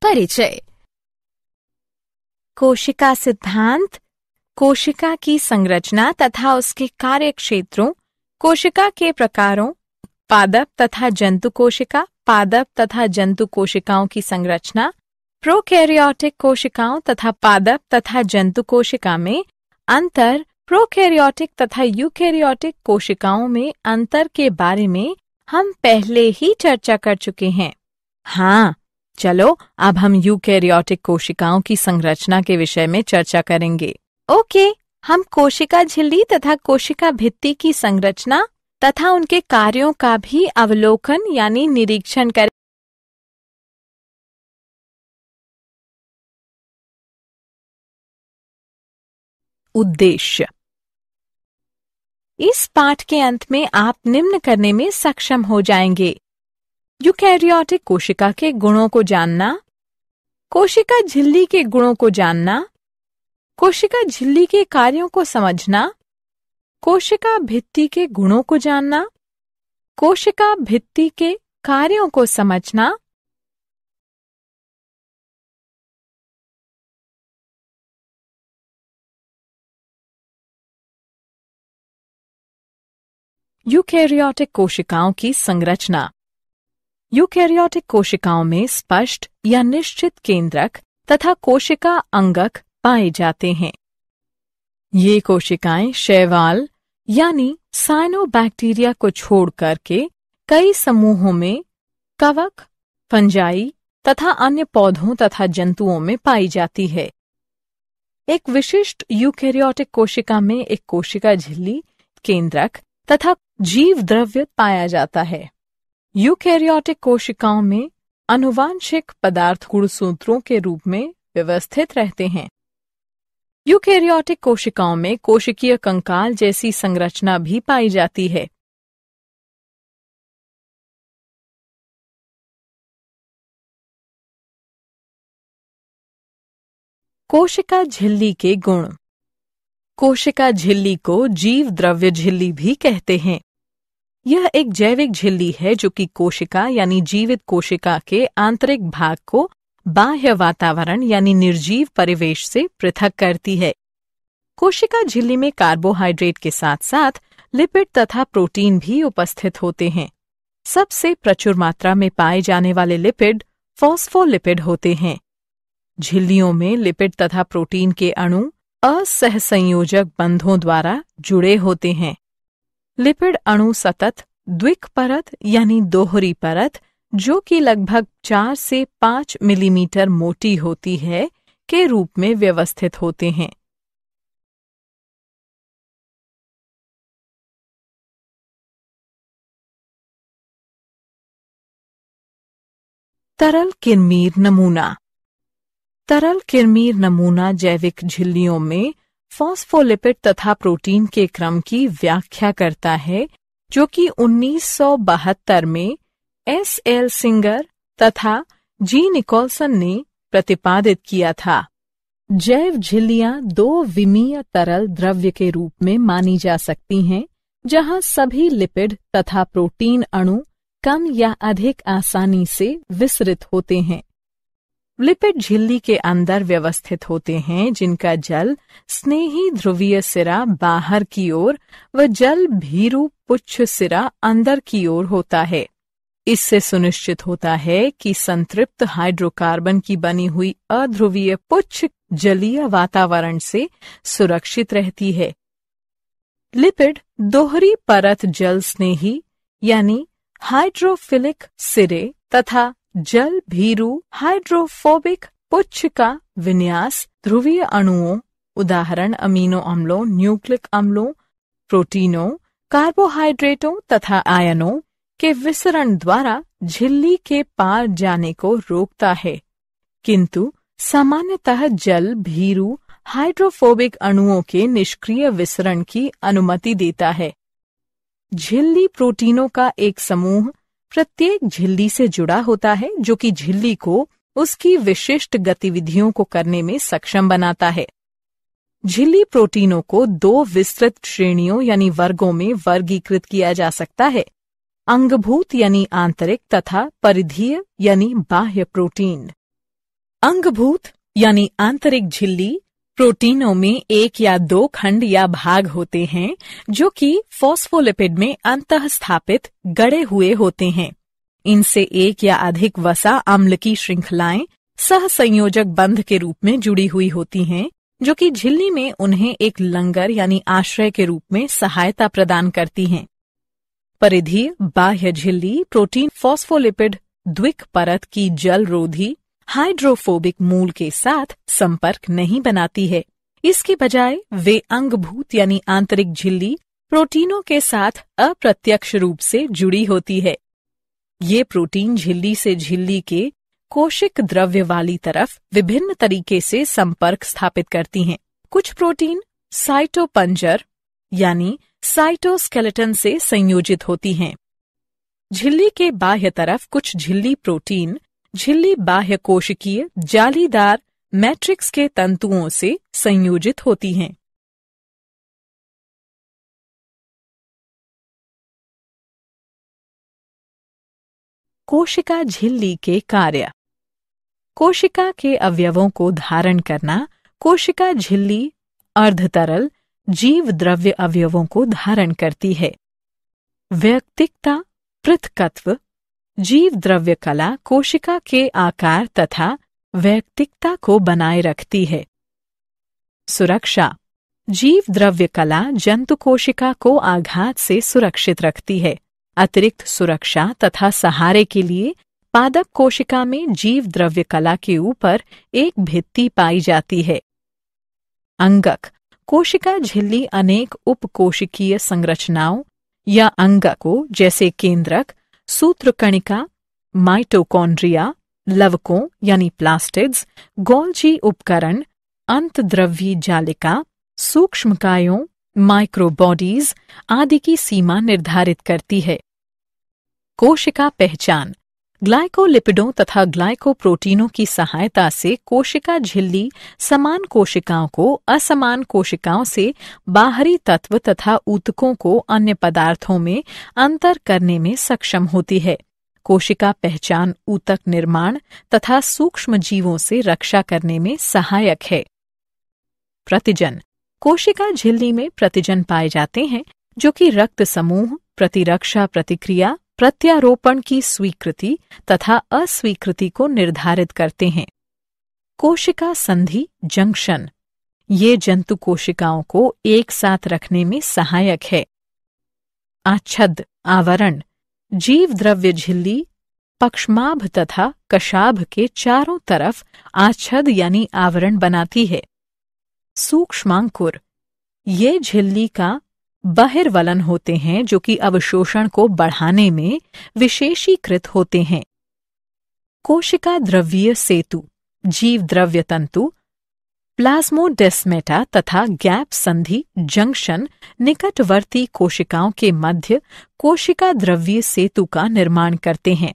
परिचय। कोशिका सिद्धांत, कोशिका की संरचना तथा उसके कार्य क्षेत्रों, कोशिका के प्रकारों, पादप तथा जंतु कोशिका, पादप तथा जंतु कोशिकाओं की संरचना, प्रोकैरियोटिक कोशिकाओं तथा पादप तथा जंतु कोशिका में अंतर, प्रोकैरियोटिक तथा यूकैरियोटिक कोशिकाओं में अंतर के बारे में हम पहले ही चर्चा कर चुके हैं। हाँ, चलो अब हम यूकैरियोटिक कोशिकाओं की संरचना के विषय में चर्चा करेंगे। ओके, हम कोशिका झिल्ली तथा कोशिका भित्ति की संरचना तथा उनके कार्यों का भी अवलोकन यानी निरीक्षण करें। उद्देश्य। इस पाठ के अंत में आप निम्न करने में सक्षम हो जाएंगे: यूकैरियोटिक कोशिका के गुणों को जानना, कोशिका झिल्ली के गुणों को जानना, कोशिका झिल्ली के कार्यों को समझना, कोशिका भित्ति के गुणों को जानना, कोशिका भित्ति के कार्यों को समझना, यूकैरियोटिक कोशिकाओं की संरचना। यूकैरियोटिक कोशिकाओं में स्पष्ट या निश्चित केंद्रक तथा कोशिका अंगक पाए जाते हैं। ये कोशिकाएं शैवाल यानी साइनोबैक्टीरिया को छोड़ करके कई समूहों में कवक, फंजाई तथा अन्य पौधों तथा जंतुओं में पाई जाती है। एक विशिष्ट यूकैरियोटिक कोशिका में एक कोशिका झिल्ली, केंद्रक तथा जीव द्रव्य पाया जाता है। यूकैरियोटिक कोशिकाओं में आनुवांशिक पदार्थ गुणसूत्रों के रूप में व्यवस्थित रहते हैं। यूकैरियोटिक कोशिकाओं में कोशिकीय कंकाल जैसी संरचना भी पाई जाती है। कोशिका झिल्ली के गुण। कोशिका झिल्ली को जीव द्रव्य झिल्ली भी कहते हैं। यह एक जैविक झिल्ली है जो कि कोशिका यानी जीवित कोशिका के आंतरिक भाग को बाह्य वातावरण यानी निर्जीव परिवेश से पृथक करती है। कोशिका झिल्ली में कार्बोहाइड्रेट के साथ साथ लिपिड तथा प्रोटीन भी उपस्थित होते हैं। सबसे प्रचुर मात्रा में पाए जाने वाले लिपिड फॉस्फोलिपिड होते हैं। झिल्लियों में लिपिड तथा प्रोटीन के अणु असहसंयोजक बंधों द्वारा जुड़े होते हैं। लिपिड अणु सतत द्विक यानी दोहरी परत जो कि लगभग 4 से 5 मिलीमीटर मोटी होती है के रूप में व्यवस्थित होते हैं। तरल किरमीर नमूना। तरल किरमीर नमूना जैविक झिल्लियों में फॉस्फोलिपिड तथा प्रोटीन के क्रम की व्याख्या करता है जो कि 1972 में S.L. सिंगर तथा जी निकोलसन ने प्रतिपादित किया था। जैव झिल्लियां 2 विमीय तरल द्रव्य के रूप में मानी जा सकती हैं, जहां सभी लिपिड तथा प्रोटीन अणु कम या अधिक आसानी से विसरित होते हैं। लिपिड झिल्ली के अंदर व्यवस्थित होते हैं, जिनका जल स्नेही ध्रुवीय सिरा बाहर की ओर व जल भीरू पुच्छ सिरा अंदर की ओर होता है। इससे सुनिश्चित होता है कि संतृप्त हाइड्रोकार्बन की बनी हुई अध्रुवीय पुच्छ जलीय वातावरण से सुरक्षित रहती है। लिपिड दोहरी परत जल स्नेही यानी हाइड्रोफिलिक सिरे तथा जल भीरू हाइड्रोफोबिक पुच्छ का विन्यास ध्रुवीय अणुओं, उदाहरण अमीनो अम्लों, न्यूक्लिक अम्लों, प्रोटीनों, कार्बोहाइड्रेटों तथा आयनों के विसरण द्वारा झिल्ली के पार जाने को रोकता है, किंतु सामान्यतः जल भीरू हाइड्रोफोबिक अणुओं के निष्क्रिय विसरण की अनुमति देता है। झिल्ली प्रोटीनों का एक समूह प्रत्येक झिल्ली से जुड़ा होता है जो कि झिल्ली को उसकी विशिष्ट गतिविधियों को करने में सक्षम बनाता है। झिल्ली प्रोटीनों को 2 विस्तृत श्रेणियों यानी वर्गों में वर्गीकृत किया जा सकता है: अंगभूत यानी आंतरिक तथा परिधीय यानी बाह्य प्रोटीन। अंगभूत यानी आंतरिक झिल्ली प्रोटीनों में एक या दो खंड या भाग होते हैं जो कि फॉस्फोलिपिड में अंतःस्थापित गड़े हुए होते हैं। इनसे एक या अधिक वसा अम्ल की श्रृंखलाएं सहसंयोजक बंध के रूप में जुड़ी हुई होती हैं, जो कि झिल्ली में उन्हें एक लंगर यानी आश्रय के रूप में सहायता प्रदान करती हैं। परिधीय बाह्य झिल्ली प्रोटीन फॉस्फोलिपिड द्विक परत की जलरोधी हाइड्रोफोबिक मूल के साथ संपर्क नहीं बनाती है। इसके बजाय वे अंगभूत यानी आंतरिक झिल्ली प्रोटीनों के साथ अप्रत्यक्ष रूप से जुड़ी होती है। ये प्रोटीन झिल्ली से झिल्ली के कोशिक द्रव्य वाली तरफ विभिन्न तरीके से संपर्क स्थापित करती हैं। कुछ प्रोटीन साइटोपंजर यानी साइटोस्केलेटन से संयोजित होती हैं। झिल्ली के बाह्य तरफ कुछ झिल्ली प्रोटीन झिल्ली बाह्य कोशिकीय जालीदार मैट्रिक्स के तंतुओं से संयोजित होती हैं। कोशिका झिल्ली के कार्य। कोशिका के अवयवों को धारण करना कोशिका झिल्ली अर्धतरल जीव द्रव्य अवयवों को धारण करती है। वैयक्तिकता पृथकत्व जीव द्रव्य कला कोशिका के आकार तथा वैयक्तिकता को बनाए रखती है। सुरक्षा जीव द्रव्य कला जंतु कोशिका को आघात से सुरक्षित रखती है। अतिरिक्त सुरक्षा तथा सहारे के लिए पादप कोशिका में जीव द्रव्य कला के ऊपर एक भित्ति पाई जाती है। अंगक कोशिका झिल्ली अनेक उपकोशिकीय संरचनाओं या अंगकों जैसे केंद्रक, सूत्रकणिका, माइटोकॉन्ड्रिया, लवकों यानी प्लास्टिड्स, गोल्जी उपकरण, अंतद्रव्यी जालिका, सूक्ष्मकायों, माइक्रोबॉडीज आदि की सीमा निर्धारित करती है। कोशिका पहचान ग्लाइकोलिपिडों तथा ग्लाइकोप्रोटीनों की सहायता से कोशिका झिल्ली समान कोशिकाओं को असमान कोशिकाओं से बाहरी तत्व तथा ऊतकों को अन्य पदार्थों में अंतर करने में सक्षम होती है। कोशिका पहचान ऊतक निर्माण तथा सूक्ष्म जीवों से रक्षा करने में सहायक है। प्रतिजन कोशिका झिल्ली में प्रतिजन पाए जाते हैं जो कि रक्त समूह, प्रतिरक्षा प्रतिक्रिया, प्रत्यारोपण की स्वीकृति तथा अस्वीकृति को निर्धारित करते हैं। कोशिका संधि जंक्शन ये जंतु कोशिकाओं को एक साथ रखने में सहायक है। आच्छद आवरण जीव द्रव्य झिल्ली पक्षमाभ तथा कशाभ के चारों तरफ आच्छद यानी आवरण बनाती है। सूक्ष्मांकुर ये झिल्ली का बहिर्वलन होते हैं जो कि अवशोषण को बढ़ाने में विशेषीकृत होते हैं। कोशिका द्रव्यीय सेतु जीव द्रव्य तंतु प्लाज्मोडेस्मेटा तथा गैप संधि जंक्शन निकटवर्ती कोशिकाओं के मध्य कोशिका द्रव्यीय सेतु का निर्माण करते हैं।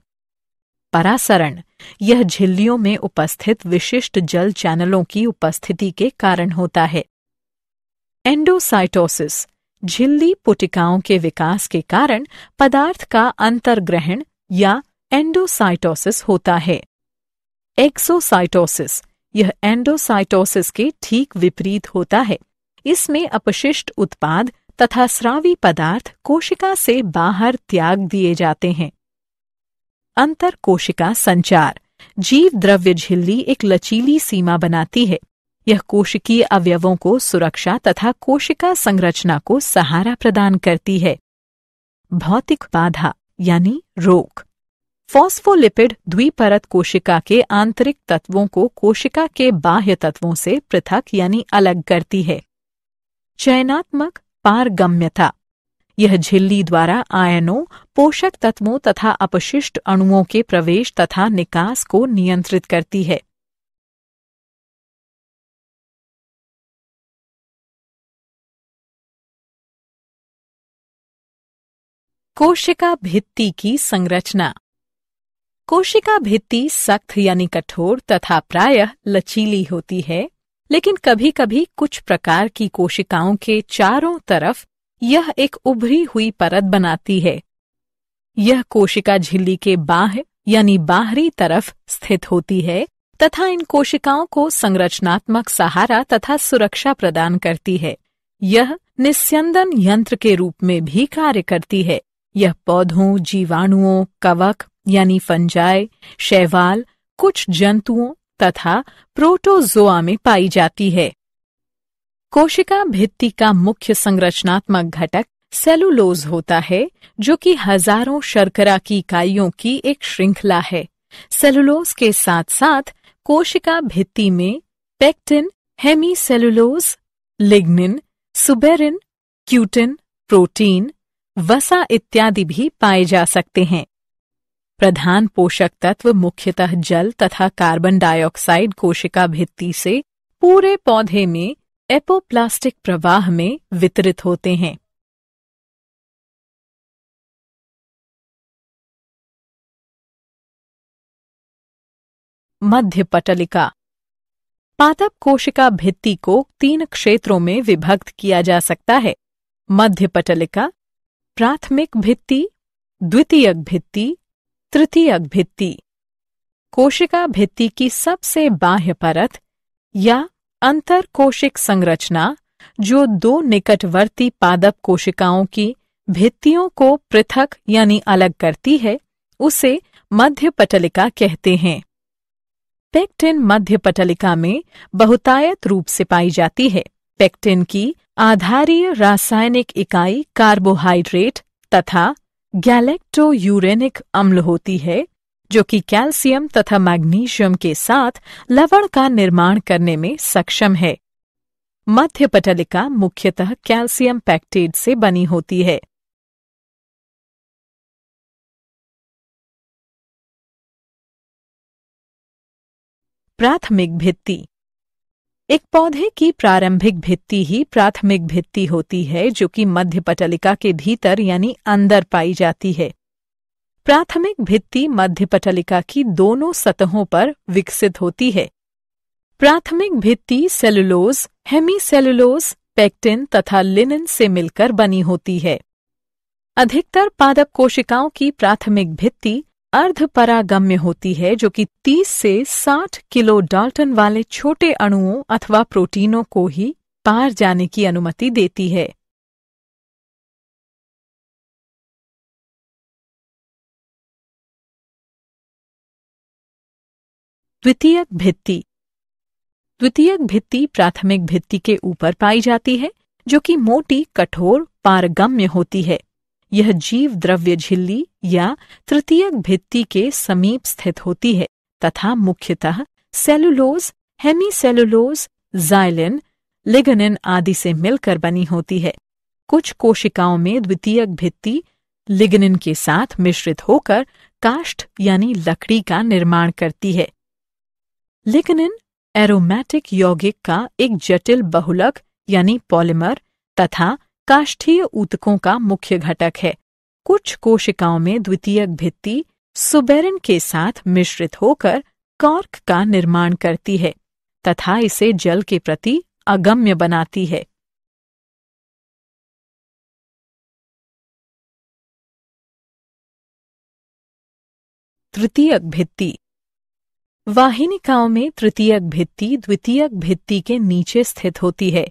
परासरण यह झिल्लियों में उपस्थित विशिष्ट जल चैनलों की उपस्थिति के कारण होता है। एंडोसाइटोसिस झिल्ली पुटिकाओं के विकास के कारण पदार्थ का अंतर्ग्रहण या एंडोसाइटोसिस होता है। एक्सोसाइटोसिस यह एंडोसाइटोसिस के ठीक विपरीत होता है। इसमें अपशिष्ट उत्पाद तथा स्रावी पदार्थ कोशिका से बाहर त्याग दिए जाते हैं। अंतर कोशिका संचार जीव द्रव्य झिल्ली एक लचीली सीमा बनाती है। यह कोशिकीय अवयवों को सुरक्षा तथा कोशिका संरचना को सहारा प्रदान करती है। भौतिक बाधा यानी रोक फॉस्फोलिपिड द्विपरत कोशिका के आंतरिक तत्वों को कोशिका के बाह्य तत्वों से पृथक यानी अलग करती है। चयनात्मक पारगम्यता यह झिल्ली द्वारा आयनों, पोषक तत्वों तथा अपशिष्ट अणुओं के प्रवेश तथा निकास को नियंत्रित करती है। कोशिका भित्ति की संरचना कोशिका भित्ति सख्त यानी कठोर तथा प्रायः लचीली होती है, लेकिन कभी-कभी कुछ प्रकार की कोशिकाओं के चारों तरफ यह एक उभरी हुई परत बनाती है। यह कोशिका झिल्ली के बाह्य यानी बाहरी तरफ स्थित होती है तथा इन कोशिकाओं को संरचनात्मक सहारा तथा सुरक्षा प्रदान करती है। यह निस्यंदन यंत्र के रूप में भी कार्य करती है। यह पौधों, जीवाणुओं, कवक यानी फंजाई, शैवाल, कुछ जंतुओं तथा प्रोटोजोआ में पाई जाती है। कोशिका भित्ति का मुख्य संरचनात्मक घटक सेलुलोज होता है, जो कि हजारों शर्करा की इकाइयों की एक श्रृंखला है। सेलुलोज के साथ साथ कोशिका भित्ति में pectin, hemicellulose, lignin, suberin, cutin, protein, वसा इत्यादि भी पाए जा सकते हैं। प्रधान पोषक तत्व मुख्यतः जल तथा कार्बन डाइऑक्साइड कोशिका भित्ति से पूरे पौधे में एपोप्लास्टिक प्रवाह में वितरित होते हैं। मध्य पटलिका। पादप कोशिका भित्ति को 3 क्षेत्रों में विभक्त किया जा सकता है। मध्य पटलिका, प्राथमिक भित्ति, द्वितीयक भित्ति, तृतीयक भित्ति। कोशिका भित्ति की सबसे बाह्य परत या अंतरकोशिक संरचना, जो 2 निकटवर्ती पादप कोशिकाओं की भित्तियों को पृथक यानी अलग करती है, उसे मध्य पटलिका कहते हैं। पेक्टिन मध्य पटलिका में बहुतायत रूप से पाई जाती है। पेक्टिन की आधारीय रासायनिक इकाई कार्बोहाइड्रेट तथा गैलेक्टोयूरेनिक अम्ल होती है, जो कि कैल्शियम तथा मैग्नीशियम के साथ लवण का निर्माण करने में सक्षम है। मध्य पटलिका मुख्यतः कैल्शियम पैक्टेट से बनी होती है। प्राथमिक भित्ति। एक पौधे की प्रारंभिक भित्ति ही प्राथमिक भित्ति होती है, जो कि मध्य पटलिका के भीतर यानी अंदर पाई जाती है। प्राथमिक भित्ति मध्य पटलिका की दोनों सतहों पर विकसित होती है। प्राथमिक भित्ति सेलुलोज, हेमीसेलुलोज, पेक्टिन तथा लिनिन से मिलकर बनी होती है। अधिकतर पादप कोशिकाओं की प्राथमिक भित्ति अर्धपरागम्य होती है, जो कि 30 से 60 किलो डाल्टन वाले छोटे अणुओं अथवा प्रोटीनों को ही पार जाने की अनुमति देती है। द्वितीयक भित्ति। द्वितीयक भित्ति प्राथमिक भित्ति के ऊपर पाई जाती है, जो कि मोटी, कठोर, पारगम्य होती है। यह जीव द्रव्य झिल्ली या तृतीयक भित्ति के समीप स्थित होती है तथा मुख्यतः सेलुलोज, हेमीसेलुलोज, जाइलिन, लिग्निन आदि से मिलकर बनी होती है। कुछ कोशिकाओं में द्वितीयक भित्ति लिग्निन के साथ मिश्रित होकर काष्ठ यानी लकड़ी का निर्माण करती है। लिग्निन एरोमेटिक यौगिक का एक जटिल बहुलक यानी पॉलीमर तथा काष्ठीय ऊतकों का मुख्य घटक है। कुछ कोशिकाओं में द्वितीयक भित्ति सुबेरिन के साथ मिश्रित होकर कॉर्क का निर्माण करती है तथा इसे जल के प्रति अगम्य बनाती है। तृतीयक भित्ति। वाहिनिकाओं में तृतीयक भित्ति द्वितीयक भित्ति के नीचे स्थित होती है।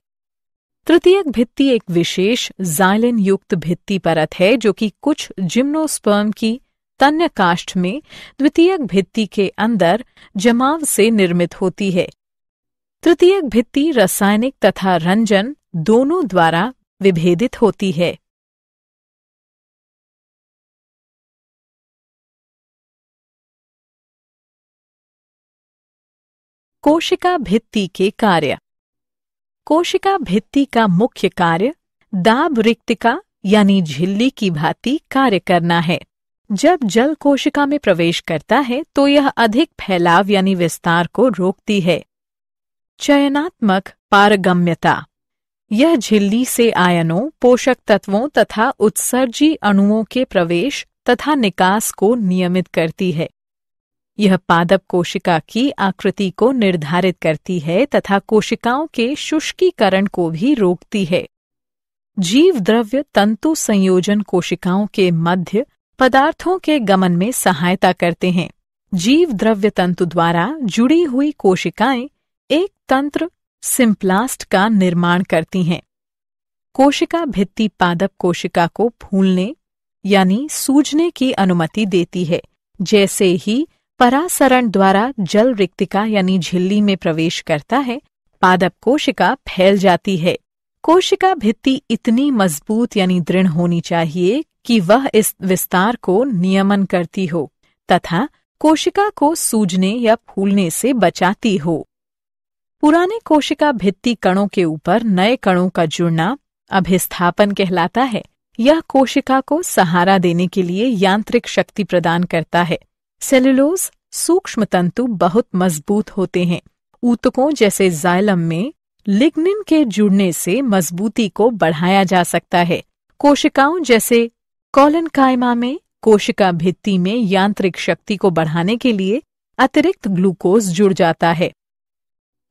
तृतीयक भित्ति एक विशेष जाइलिन युक्त भित्ति परत है, जो कि कुछ जिम्नोस्पर्म की तन्य काष्ठ में द्वितीयक भित्ति के अंदर जमाव से निर्मित होती है। तृतीयक भित्ति रासायनिक तथा रंजन दोनों द्वारा विभेदित होती है। कोशिका भित्ति के कार्य। कोशिका भित्ति का मुख्य कार्य दाब रिक्तिका यानी झिल्ली की भांति कार्य करना है। जब जल कोशिका में प्रवेश करता है तो यह अधिक फैलाव यानी विस्तार को रोकती है। चयनात्मक पारगम्यता। यह झिल्ली से आयनों, पोषक तत्वों तथा उत्सर्जी अणुओं के प्रवेश तथा निकास को नियमित करती है। यह पादप कोशिका की आकृति को निर्धारित करती है तथा कोशिकाओं के शुष्कीकरण को भी रोकती है। जीव द्रव्य तंतु संयोजन कोशिकाओं के मध्य पदार्थों के गमन में सहायता करते हैं। जीव द्रव्य तंतु द्वारा जुड़ी हुई कोशिकाएं एक तंत्र सिम्प्लास्ट का निर्माण करती हैं। कोशिका भित्ति पादप कोशिका को फूलने यानी सूजने की अनुमति देती है। जैसे ही परासरण द्वारा जल रिक्तिका यानी झिल्ली में प्रवेश करता है, पादप कोशिका फैल जाती है। कोशिका भित्ति इतनी मजबूत यानी दृढ़ होनी चाहिए कि वह इस विस्तार को नियमन करती हो तथा कोशिका को सूजने या फूलने से बचाती हो। पुराने कोशिका भित्ति कणों के ऊपर नए कणों का जुड़ना अभिस्थापन कहलाता है। यह कोशिका को सहारा देने के लिए यांत्रिक शक्ति प्रदान करता है। सेलुलोज सूक्ष्म तंतु बहुत मजबूत होते हैं। ऊतकों जैसे जाइलम में लिग्निन के जुड़ने से मजबूती को बढ़ाया जा सकता है। कोशिकाओं जैसे कोलेनकाइमा में कोशिका भित्ति में यांत्रिक शक्ति को बढ़ाने के लिए अतिरिक्त ग्लूकोज जुड़ जाता है।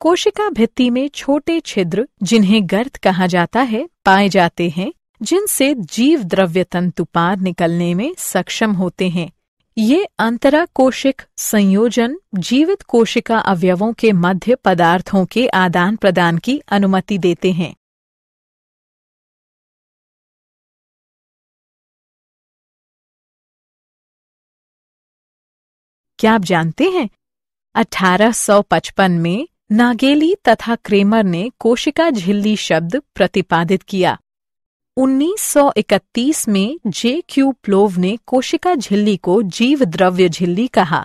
कोशिका भित्ति में छोटे छिद्र, जिन्हें गर्त कहा जाता है, पाए जाते हैं, जिनसे जीव द्रव्य तंतु पार निकलने में सक्षम होते हैं। ये अंतराकोशिक संयोजन जीवित कोशिका अवयवों के मध्य पदार्थों के आदान प्रदान की अनुमति देते हैं। क्या आप जानते हैं 1855 में नागेली तथा क्रेमर ने कोशिका झिल्ली शब्द प्रतिपादित किया। 1931 में J.Q. प्लोव ने कोशिका झिल्ली को जीव द्रव्य झिल्ली कहा।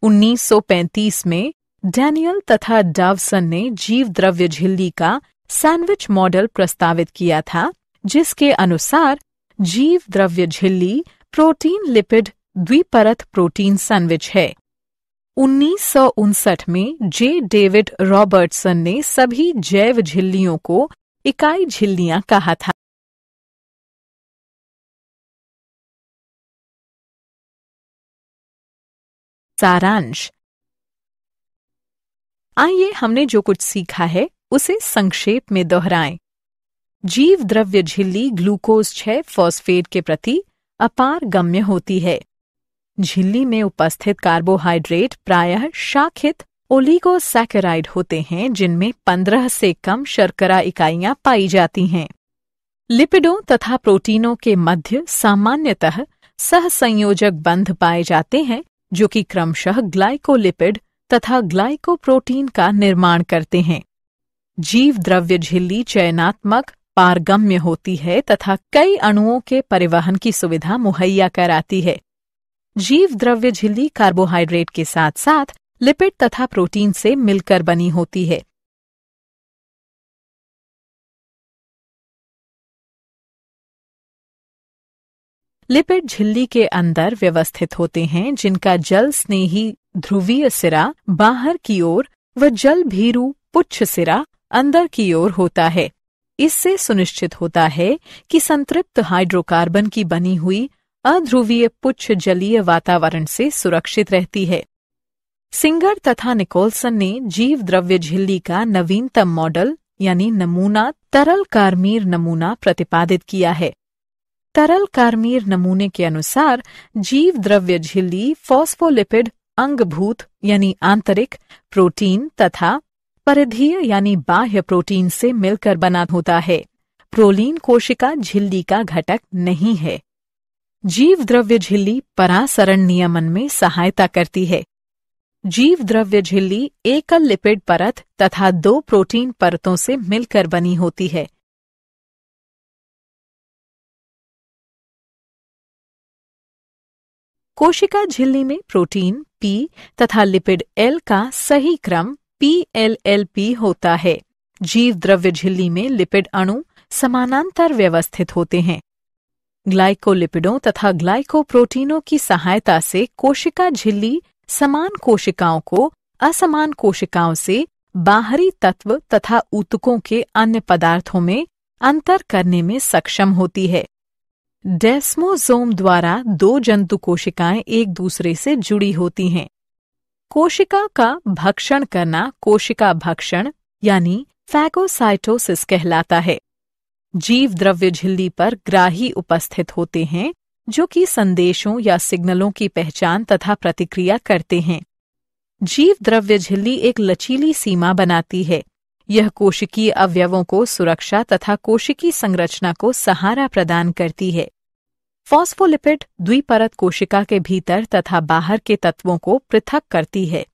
1935 में डैनियल तथा डावसन ने जीव द्रव्य झिल्ली का सैंडविच मॉडल प्रस्तावित किया था, जिसके अनुसार जीव द्रव्य झिल्ली प्रोटीन लिपिड द्विपरत प्रोटीन सैंडविच है। 1959 में जे. डेविड रॉबर्टसन ने सभी जैव झिल्लियों को इकाई झिल्लियां कहा था। सारांश। आइए हमने जो कुछ सीखा है उसे संक्षेप में दोहराएं। जीव द्रव्य झिल्ली ग्लूकोज 6 फॉस्फेट के प्रति अपार गम्य होती है। झिल्ली में उपस्थित कार्बोहाइड्रेट प्रायः शाखित ओलिगोसैकेराइड होते हैं, जिनमें 15 से कम शर्करा इकाइयां पाई जाती हैं। लिपिडों तथा प्रोटीनों के मध्य सामान्यतः सहसंयोजक बंध पाए जाते हैं, जो कि क्रमशः ग्लाइकोलिपिड तथा ग्लाइकोप्रोटीन का निर्माण करते हैं। जीव द्रव्य झिल्ली चयनात्मक पारगम्य होती है तथा कई अणुओं के परिवहन की सुविधा मुहैया कराती है। जीव द्रव्य झिल्ली कार्बोहाइड्रेट के साथ साथ लिपिड तथा प्रोटीन से मिलकर बनी होती है। लिपिड झिल्ली के अंदर व्यवस्थित होते हैं, जिनका जल स्नेही ध्रुवीय सिरा बाहर की ओर व जल भीरू पुच्छ सिरा अंदर की ओर होता है। इससे सुनिश्चित होता है कि संतृप्त हाइड्रोकार्बन की बनी हुई अध्रुवीय पुच्छ जलीय वातावरण से सुरक्षित रहती है। सिंगर तथा निकोलसन ने जीव द्रव्य झिल्ली का नवीनतम मॉडल यानी नमूना तरल कार्मीर नमूना प्रतिपादित किया है। तरल कार्मीर नमूने के अनुसार जीव द्रव्य झिल्ली फॉस्फोलिपिड अंगभूत यानी आंतरिक प्रोटीन तथा परिधीय यानी बाह्य प्रोटीन से मिलकर बना होता है। प्रोलीन कोशिका झिल्ली का घटक नहीं है। जीव द्रव्य झिल्ली परासरण नियमन में सहायता करती है। जीव द्रव्य झिल्ली एकल लिपिड परत तथा 2 प्रोटीन परतों से मिलकर बनी होती है। कोशिका झिल्ली में प्रोटीन P तथा लिपिड L का सही क्रम PLLP होता है। जीव द्रव्य झिल्ली में लिपिड अणु समानांतर व्यवस्थित होते हैं। ग्लाइकोलिपिडों तथा ग्लाइकोप्रोटीनों की सहायता से कोशिका झिल्ली समान कोशिकाओं को असमान कोशिकाओं से बाहरी तत्व तथा ऊतकों के अन्य पदार्थों में अंतर करने में सक्षम होती है। डेस्मोसोम द्वारा 2 जंतु कोशिकाएं एक दूसरे से जुड़ी होती हैं। कोशिका का भक्षण करना कोशिका भक्षण यानी फैगोसाइटोसिस कहलाता है। जीव द्रव्य झिल्ली पर ग्राही उपस्थित होते हैं, जो कि संदेशों या सिग्नलों की पहचान तथा प्रतिक्रिया करते हैं। जीव द्रव्य झिल्ली एक लचीली सीमा बनाती है। यह कोशिकीय अवयवों को सुरक्षा तथा कोशिकीय संरचना को सहारा प्रदान करती है। फॉस्फोलिपिड द्विपरत कोशिका के भीतर तथा बाहर के तत्वों को पृथक करती है।